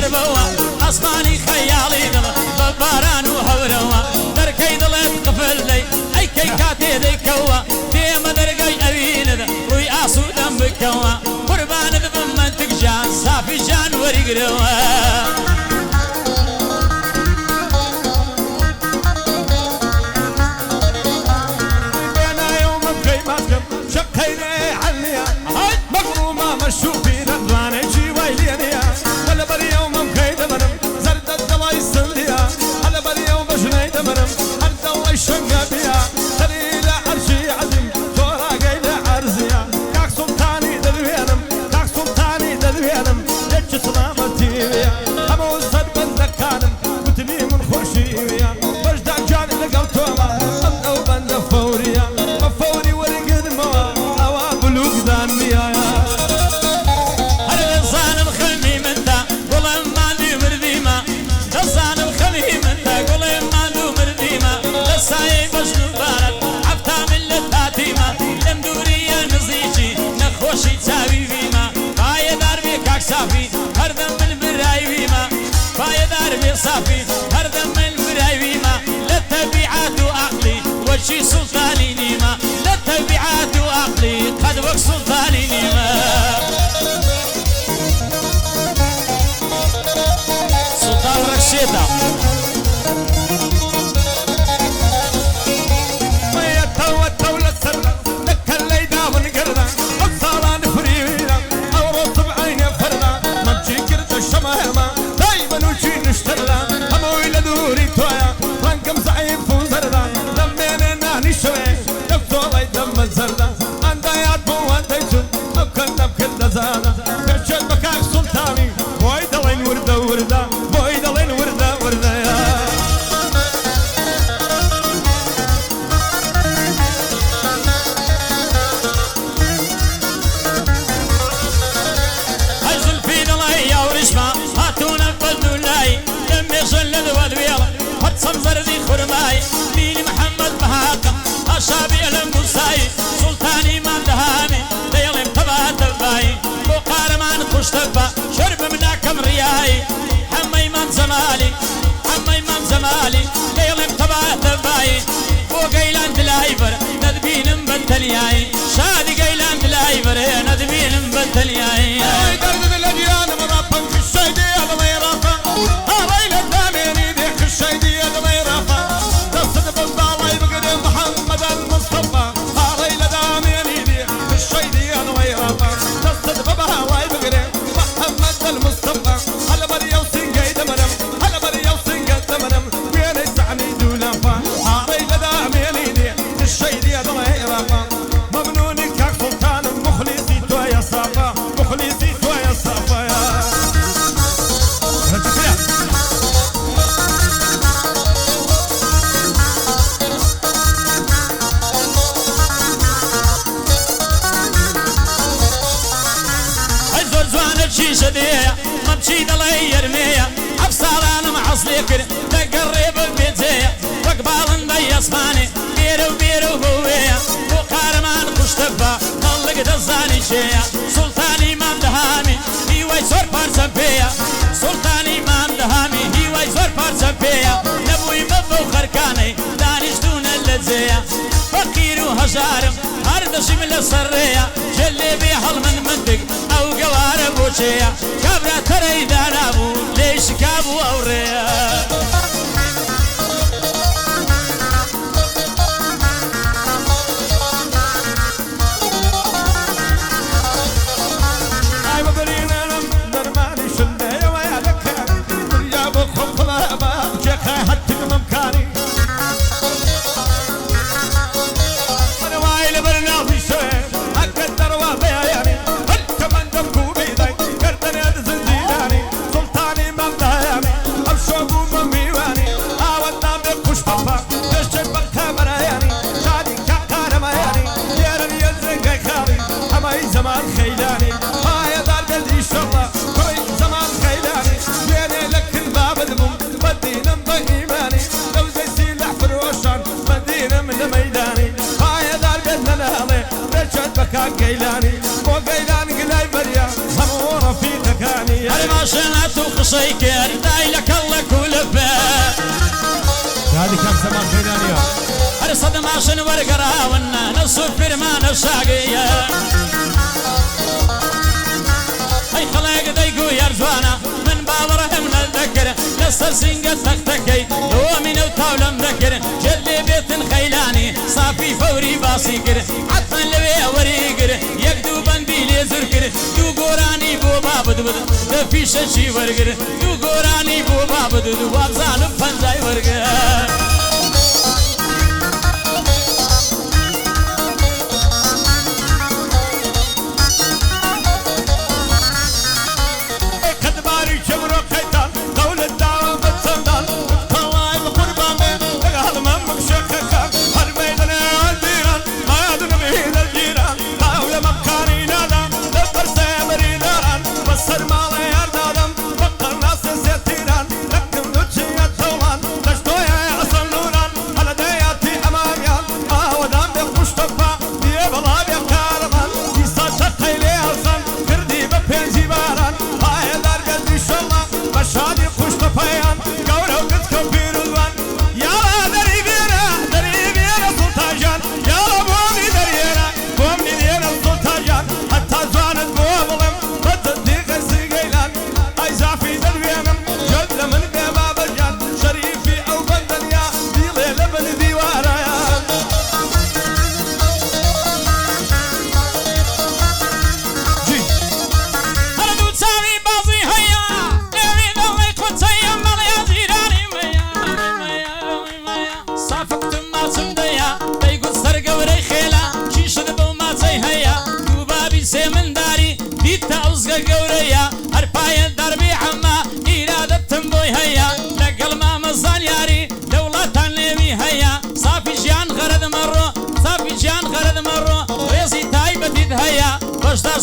غربوا أسماني خيالي دل بباران وهوروا دركي دلت قفل لي أي كي كاتي ذي كوا ديما درقي أبين ذا وي أسودم بكوا قربان ذا بمنتك جان صافي جان ورقروا شوفي رضوان يجي ويلينيا هلا بريوم مكيد مرم زرد الدوا يسليا هلا بريوم بجني دمرم الدوا يشنق بيا خليل عرشي عزم تورا قيل عرزيا كاك سلطاني دلوينم كاك سلطاني دلوينم ليش سلامتي بيا همو الزد بندكانم قتلي من خوشي بيا وجدع جاني لقوتوما أو بند فوريا فوري ورقد موا أوا بلوك دان بيا ساي بجنو بارد عفتا من للتاتيما لم دوريا نزيجي نخوشي تساوي فيما باي دار بيكاك صافي هردم من براي فيما باي دار بي صافي هردم من براي فيما للتبعات وعقلي وجي سلطاني نيما للتبعات وعقلي قد وك سلطاني نيما سلطان ركشيتا صنزردي خرماي مين محمد بهاقم أشابي الموساي سلطاني من دهامي ليلم تبا تباي وقارمان خوش تبا شرب مناكم رياي حمي من زمالي حمي من زمالي ليلم تبا تباي وقيلان دلايبر ندبين بنتلياي شادي قيلان دلايبر ندبين بنتلياي درد الأديان مرابن في الشيدي هذا ما يرافع هاي للداميني ديك الشيدي محمد المصطفى هاي لداميني دي الشيدي انا ويرافع تصدق بها واي بقري محمد المصطفى هلا بري وسنقي دمنم هلا بري وسنقي دمنم وين يسعني دولافا هاي لداميني دي الشيدي انا ويرافع ممنونك يا سلطان مخلصي تو يا صافا مخلصي تو يا صافا شيشة ديا ممشي دلي يرميا عفصالان معصلي كر تقرب بيتزيا وقبال ندي اسماني بيرو بيرو هويا وقارمان خشتبا طلق دزاني شيا سلطاني مام دهامي هيوي سور بارسن بيا سلطاني مام دهامي هيوي سور بارسن بيا نبوي مبو خركاني دانش دون اللزيا فقير وهجارم هردشي من السرية جلي بيحل من منطق او قوارب وشيا كابرا تري دانابو ليش كابو اوريا اي مبرينا لم درماني شندي ويا لك يا بخم خلابا جاكا حتى ممكاني انا وايل برنا في الشوي اقدر وابيا يعني انت من دمكو بيدي كردني الزنجيلاني سلطاني من دهياني امشوقو من ميواني اودنا بكوش بابا تشجب الكاميرا يعني شادي كاكارما يعني يارن يزنقي خالي هماي زمان خيلاني هاي دار قلبي شغله كوي زمان خيلاني بيني لك الباب البوم مدينة بإيماني لو زي سلاح فروشان مدينة من ميداني هاي دار قلبنا نهالي رجعت بكاك قيلاني مو قيلان قلاي بريا همو رفيقك اني روشنات وخشيكر دايلك الله كل فات هذه كم سماء خيرانية أرصد ماشن ورقرا ونا نصفر ما نشاقية أي خلاق دايقو يرجوانا من باورهم نذكر نصر سنقة تختكي دومين وطاولم ذكر جلي بيت خيلاني صافي فوري باسيكر عطفا لوي وريقر يكدو بندي ليزركر دو قوراني بو بابد دفي ششي ورقر دو قوراني بو بابد وابزان فنزاي ورقر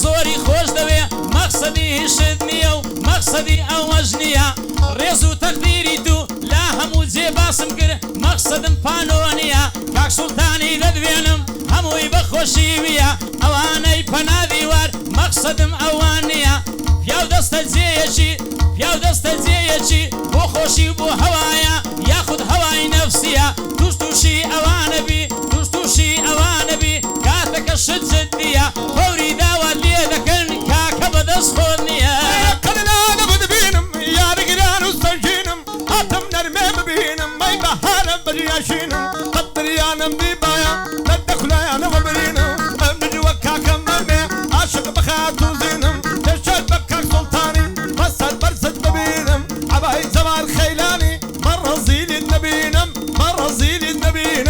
زوري خوش دوي مقصدي شدني مقصدي اوجنيا ريزو تقديري تو لا همو زيباسم كر مقصدم بانونيا كاك سلطاني ددوينم هموي بخوشي بيا اواني بنادي وار مقصدم اوانيا فياو دست الزيشي فياو دست الزيشي بو خوشي بو هوايا ياخد هواي نفسيا توشي اوانبي توشي اوانبي كاتك الشد زديا فوري داوى اللي ذكرني كاك بدس خونيا قلنا نبد بينم يا رجلان وستجينم هاتم نرمي بينم ما يبهانا برياشينم قدر يا نمدي بايا ندخل يا نمبرينم من جوكا كمامي عاشق بخاتو زينم تشد بكاك سلطاني مسد برسد ببينم عباي زمان خيلاني مرة زيلي النبينم مرة زيلي النبينم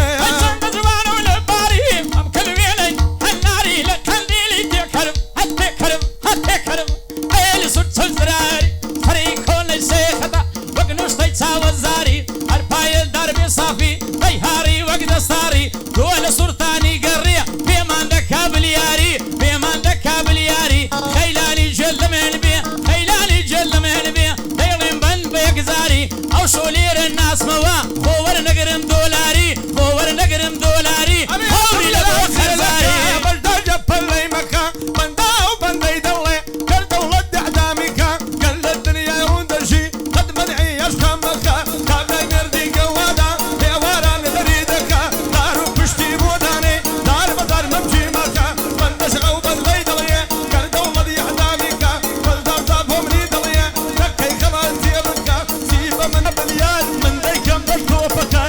شولير الناس موا خور نقرم دولاري خور نقرم دولاري خوري لبو خزاري بلدجة بلي مكان بنداو بندي دولي كل دولة اعدامك كل الدنيا يوندشي قد مدعي يشكى مكا كابلا مردي قوادا يا واران دريدك دارو بشتي بوداني دار بدار ممشي مكا بندش غو بلي دولي كل دولة اعدامك كل دار صابهم لي دولي لكي خمان زيبك سيبا من بليان من ديكم بالكوفك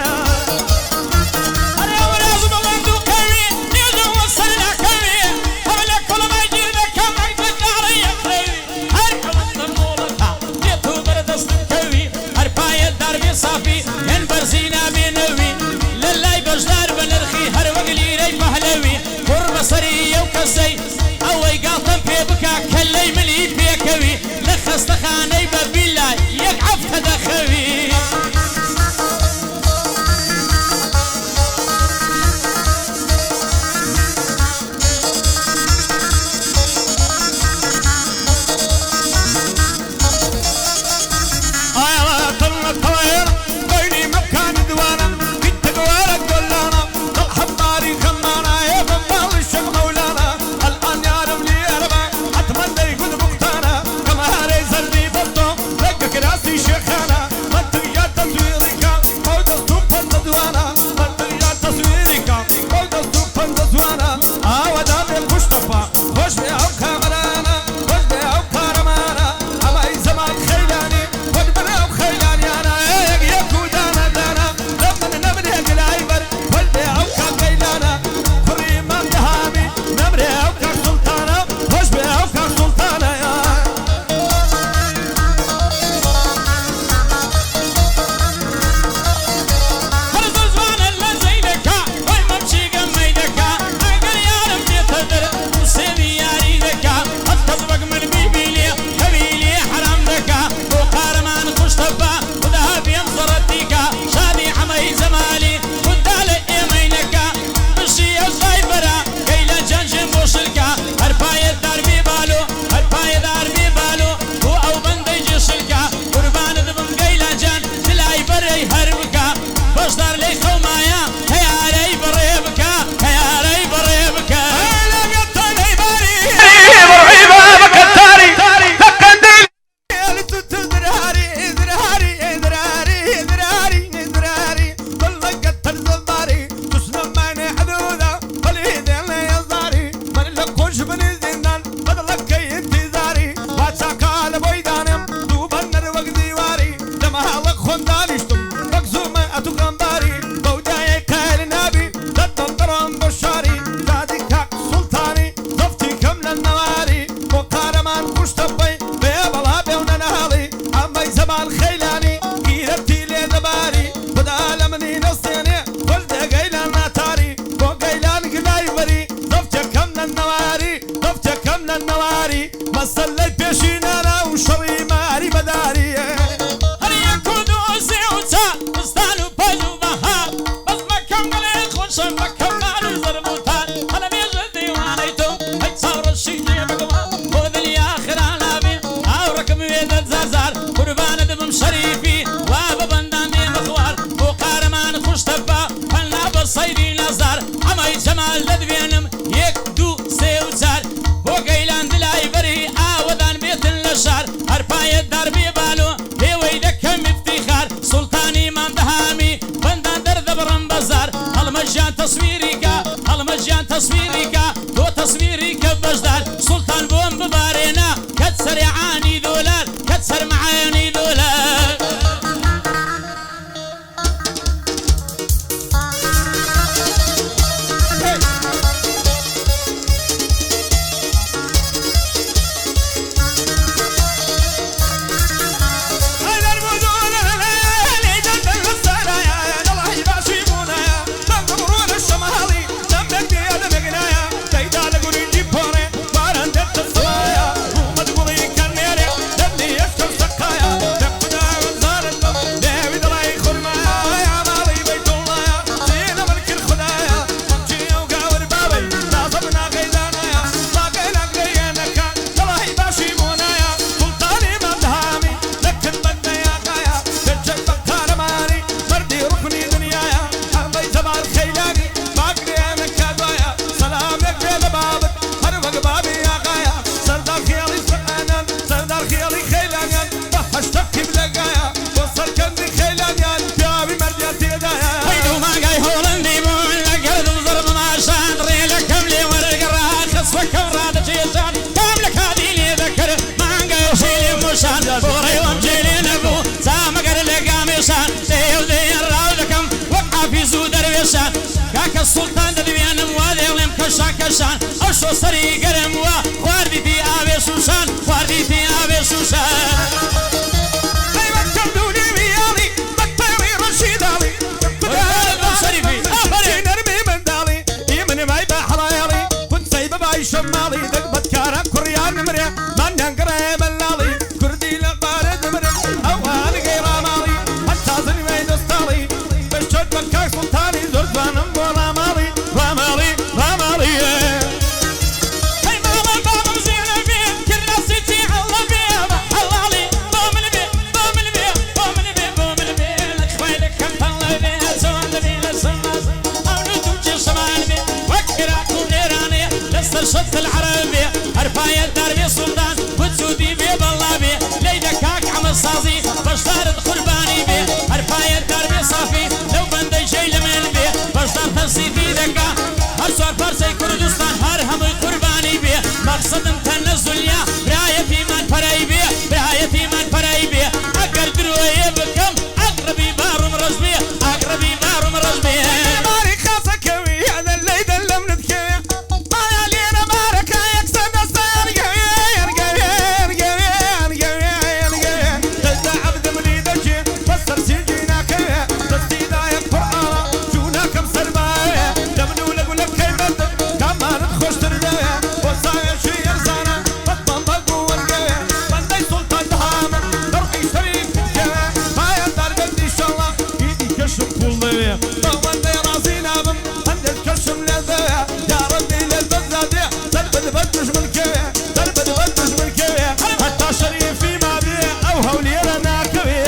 صافي ين برزينا بنوي للاي بجدار بنرخي هر وقلي ري مهلوي قرب صري وكسي اوي قاطن في بكا كلي ملي بيكوي لخص تخاني ببيلا يقعف تدخوي الآن يا رب لي أربع أتمنى يكون بقتانا كما هاري زردي بطو تصويرك المجان تصويرك تو تصويرك بجدار سلطان بوم ببارينا كتسر يعاني دولار كتسر معاني دولار بوري ومجيلين ابو سامقر لقاميشان سيو ذي الراودكم وقع في زود درويشان كاك السلطان دبيان موالي ولم كشان كشان او شو سري قرم واردي في ابي سوسان واردي في ابي سوسان ايوه كردوني ميالي بطيري رشيد علي شريفي نرمي من دالي يمن باي بحرايلي كنت سايبه باي شمالي دقبت كارا كريان مريا من ينقرب اللالي كردي لقارد مريا اوان غير مالي حتى زني ما يدستالي بشد بكاك سلطاني زرد وانم بولا مالي رامالي رامالي هاي ماما بابا مزينة بيه كل نفسيتي الله بيه حلالي بومن بيه بومن بيه بومن بيه بومن بيه لك خويلك كم طلع بيه سوان بيه لسناس او ندوجي شمال بيه وكراكم نيراني لسر شط العربية هرفاية دربي سلطان وتسودي بيه بالله بيه ليدا كاك عمل صازي بشتارد قرباني بيه هرفاية دربي صافي لو بندي شي لمن بيه بشتار تنسي في دكا هرسوار فارسي كردستان هرهم قرباني بيه مقصدم تنزل يا براية في من فرأي بيه براية في من فرأي بيه اقر دروي بكم اقربي بارم رجبيه اقربي بارم رجبيه ماري خاصة كوي هذا اللي دلم نتكوي ما يالينا ماركا يكسر نستان قويين قويين قويين قويين قويين تدى عبد مريدك فسر سيجينا كوي تستيدا يقرأنا شونا كم سرباية دمنو لقو لك كيمت كمان تخش تردوي وصايا شي يرزانا بطن بقو والقوي بندي سلطان دهاما ترقي شريك كوي ما يندار قدي شالله ايدي كشم كل طوال راسينا بم عند الكشم لذوي يا ردي للبزادية تلبد بدش من كوي تلبد بدش من كوي حتى شريف في ما بيه او هولي لنا كوي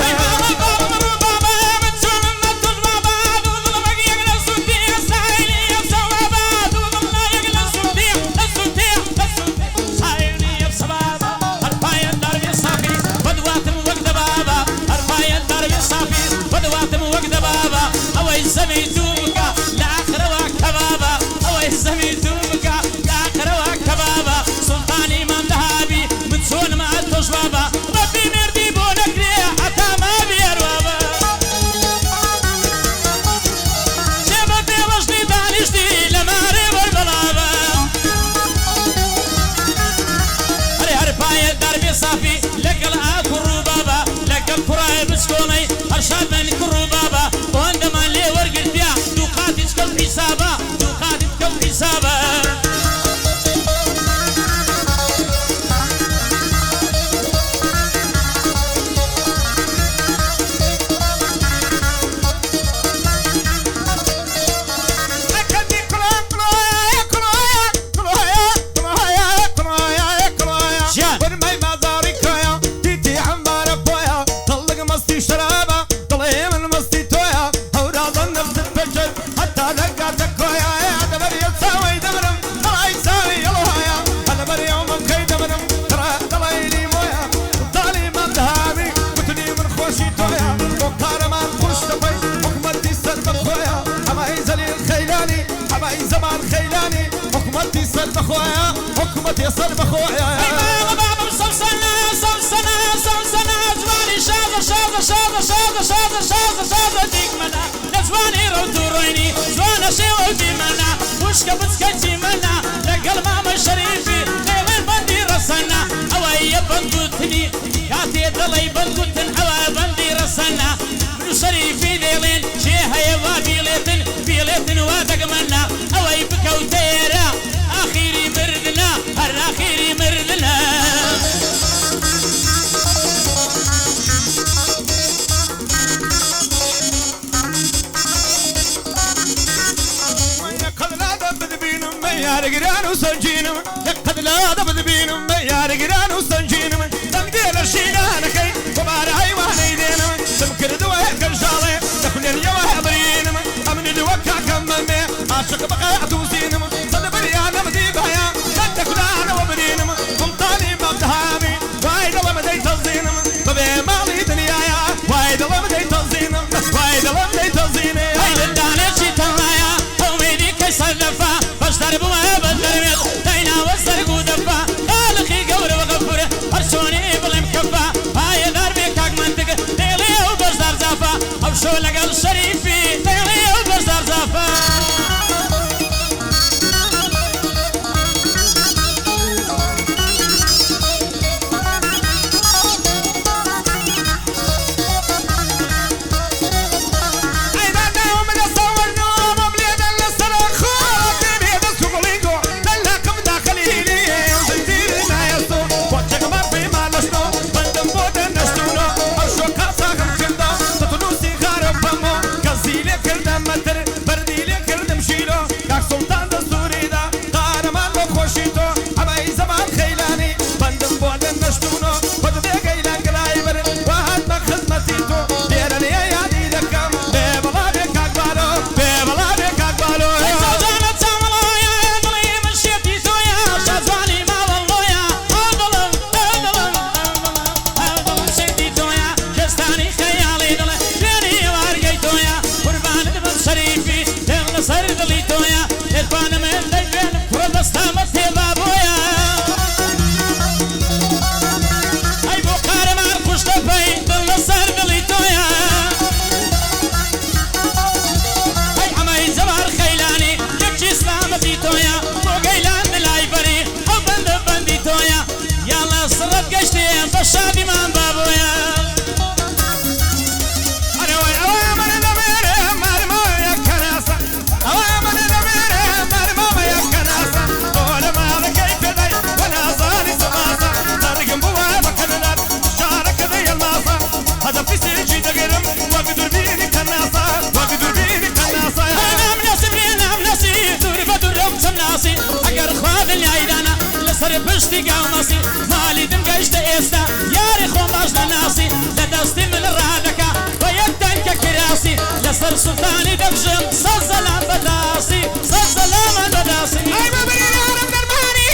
سميتوك لاخر وكبابا او سميتوك لاخر وكبابا سلطان امام ذهبي من سون ما التشبابا ربي نردي بونك حتى ما بيروابا شبابي وجدي دانشتي لما ريبر بلابا هري هرفاية دربي صافي لقل اكرو بابا لقل كراي بسكوني ارشاد من كرو بابا وعندما اللي ورقل فيها دوقاتي بخويا حكمة يسر بخويا أي بابا صوصنا زواني شاذ ديك منا نزواني روتوريني زوانا شيوة في منا وشكا بسكتي منا لقل ماما شريفي ليلين بندي رسنا أوايا بندوتني كاتي دلي بندوتن أوايا بندي رسنا من شريفي ليلين شيها يوا بيليتن وادق منا أواي بكوتيرا آخيري مردنا هر آخيري مردنا يا رجال وسجينم قد لا ضبط بينم يا رجال وسجينم تمدير الشيلان كي وبار حيوان يدينم تمكر دواء كرشالي تكون اليوم حضرينم امن الوكا كممي عاشق بقى عدوزينم صدق ريانا مديبايا صدق لانا وبرينم قمطاني مبدهامي وايد الله مدي تنظينم ببي مالي دنيايا وايد الله مدي تنظينم وايد الله مدي تنظينم هاي الدانة شيطانيا وميدي كيصرفا بشتر بما بدرميت تينا وسرق ودفا خالقي قور وغفور هرشوني بلم كفا هاي داربي كاك منطق ليلي وبشتر زافا أبشو لقل شريفي ليلي وبشتر زافا شادي من بابويا أنا وأنا دمير مرمى يا كناسة أنا دمير مرمى يا كناسة طول ما لقيت ذي وأنا صاري سماسة ترقم بوا بكنات شارك ذي الماسة هذا في سيجي تقرم وقدر بيني كناسة وقدر بيني كناسة أنا من ناسي دوري بدورم سمناسي أقر خوادني عيدانا لسر بشتي قاوماسي مالي دم قشت إستا ياري خو ماجنا ناسي لدستي من الرادكا ويكتنك كراسي لسر سلطاني دبجم صلزلان بداسي صلزلان بداسي أي بابري نارم درماني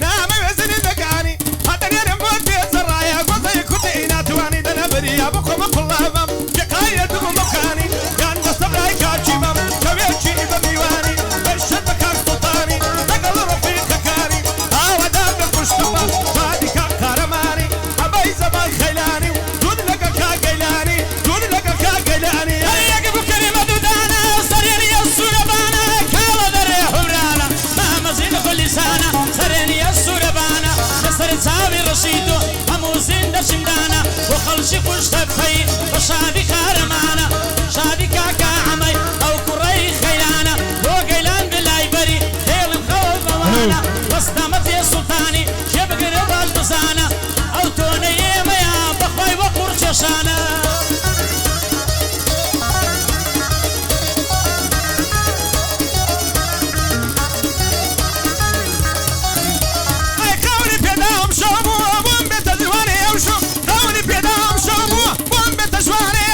نامي وزني ذكاني حتى نرم بوتي الزرايا قوزي كنتي ناتواني دنبري يا بكم كلهم يقايدكم مكاني كان بصبراي كاتشيمم كبيرشي بميواني برشد بكاك سلطاني تقل رفيق كاري هاو دام بكشتبا شادي كارماني أبي زمان خيلاني دود لك كاقيلاني دود لك كاقيلاني هيا قبو كلمة دودانا سريني السوربانا كالا دري حبرانا ما مزيد كل سانا سريني السوربانا نسر تساوي رشيدو هموزين در شمدانا وخلشي خوش تبخي وشادي خارمانا شادي كاكا عمي أو كري خيلانا وقيلان بالله بري هيل الخوف وانا واستمت يا سلطاني شبق ربا البزانا أو توني يا بخوي وقرششانا شامو بوم بتزواني وشو داوني بيدام شامو بوم بتزواني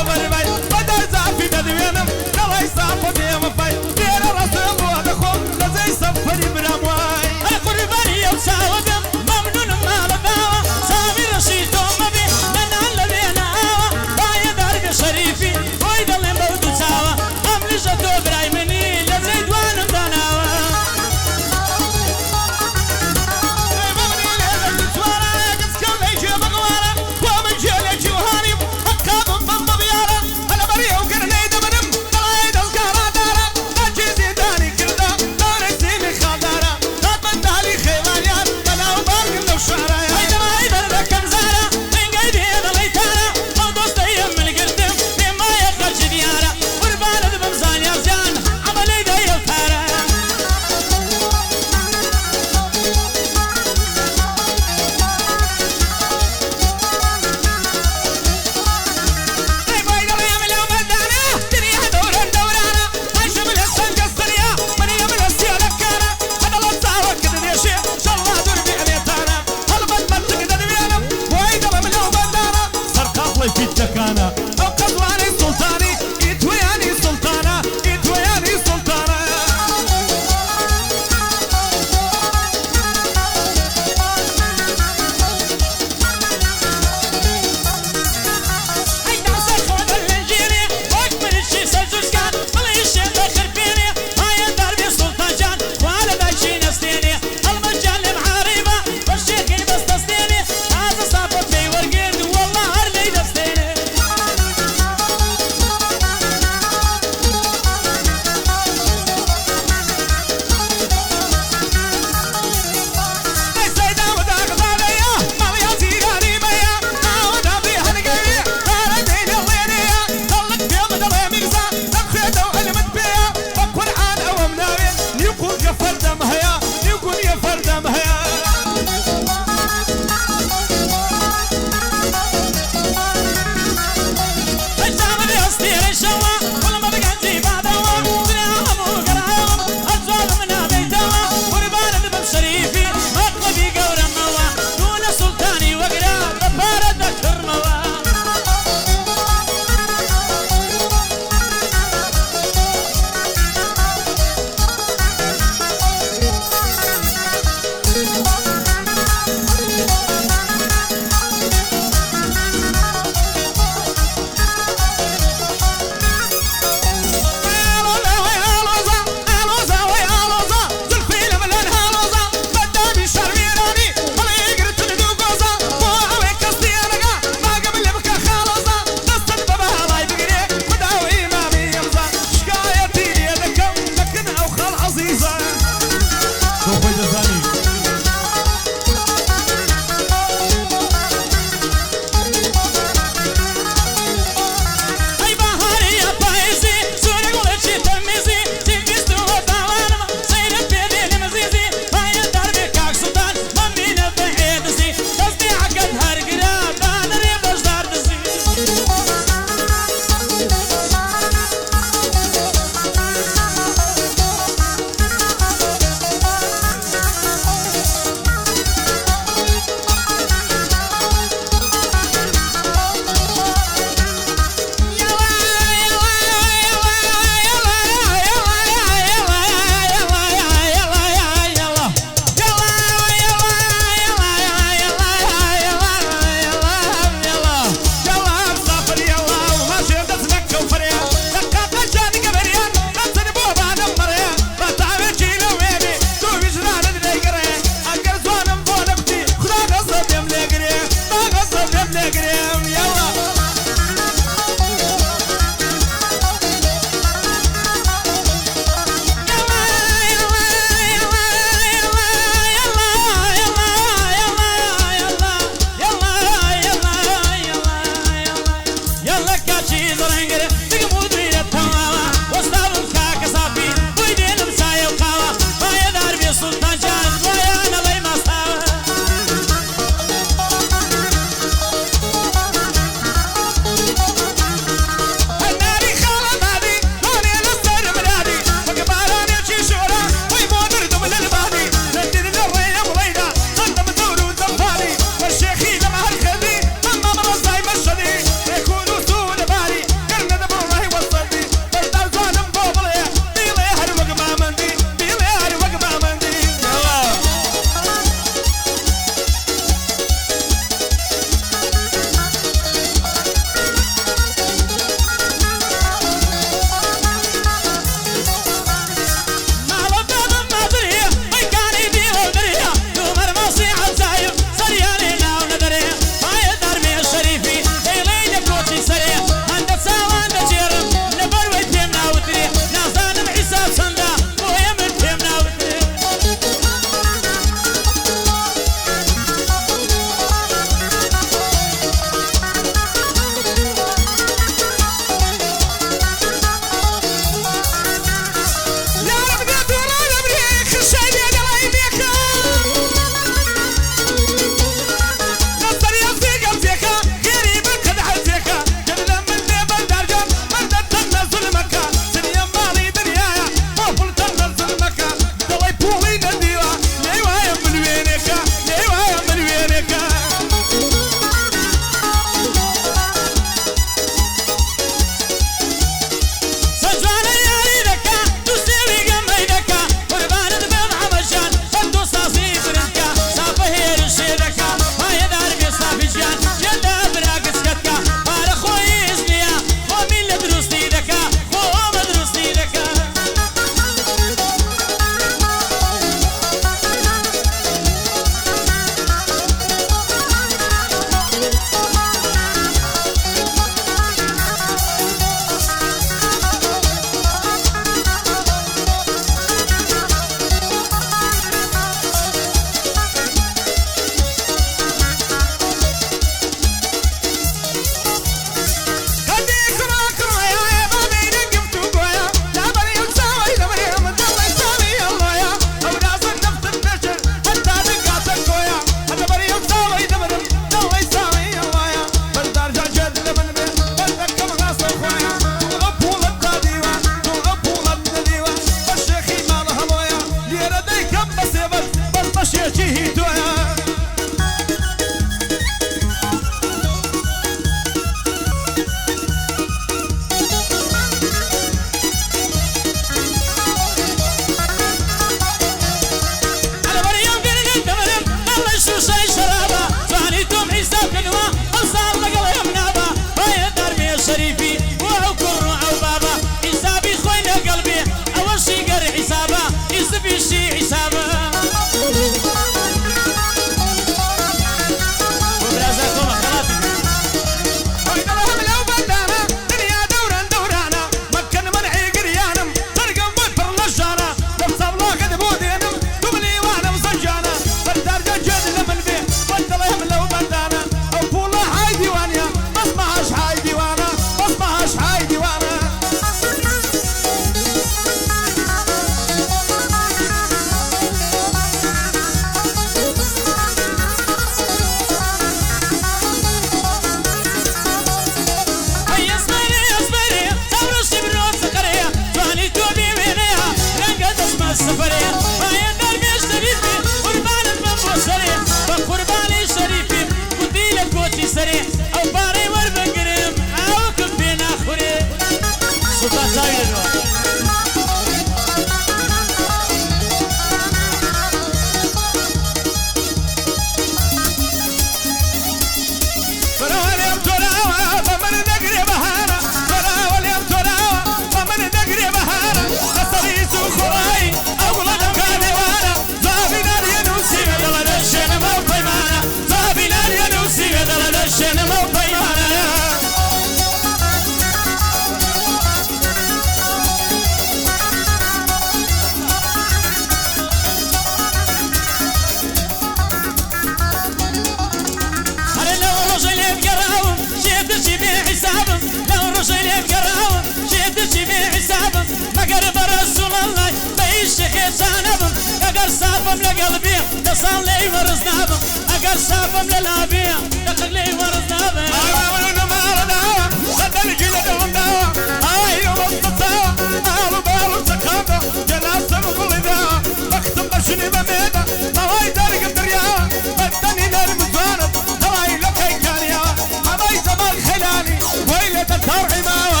قراوم شيد جيبي حسابم مقرب رسول الله بيش حسانبم اقر صافم لقلبي تصلي ورزنابم اقر صافم للابي تقلي ورزنابم أنا ما رضاوا بدل جلد ونداوا أي وسطاوا أهل بالو سكابة جناسة مغلداوا بختم بشني بميدا نواي دارق الدرياوا بدني نار مزانب نواي لكي كانيا مضي زمان خلاني ويلة الدار عماوا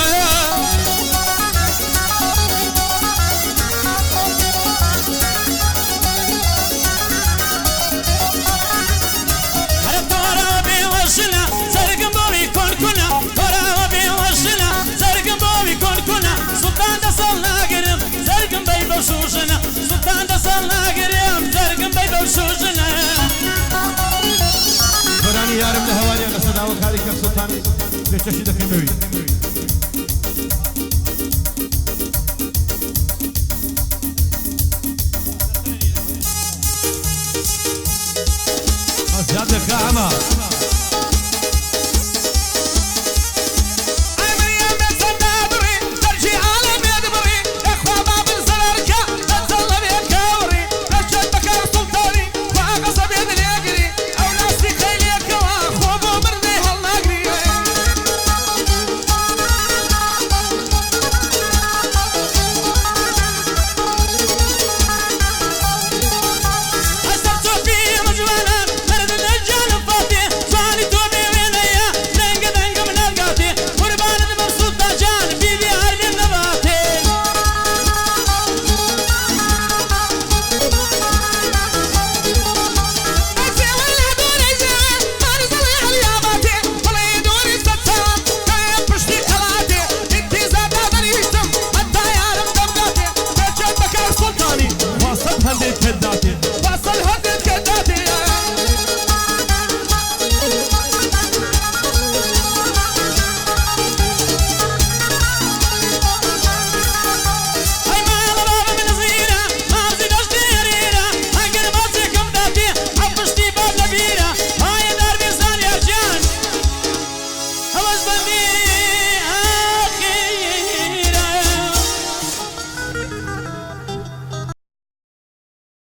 سلطان تصلنا قريم زرقم بيبو شوشنا فراني يارم لهواني قصدا وكاري كف سلطاني بيشتشي دكنوي زيادة كعمة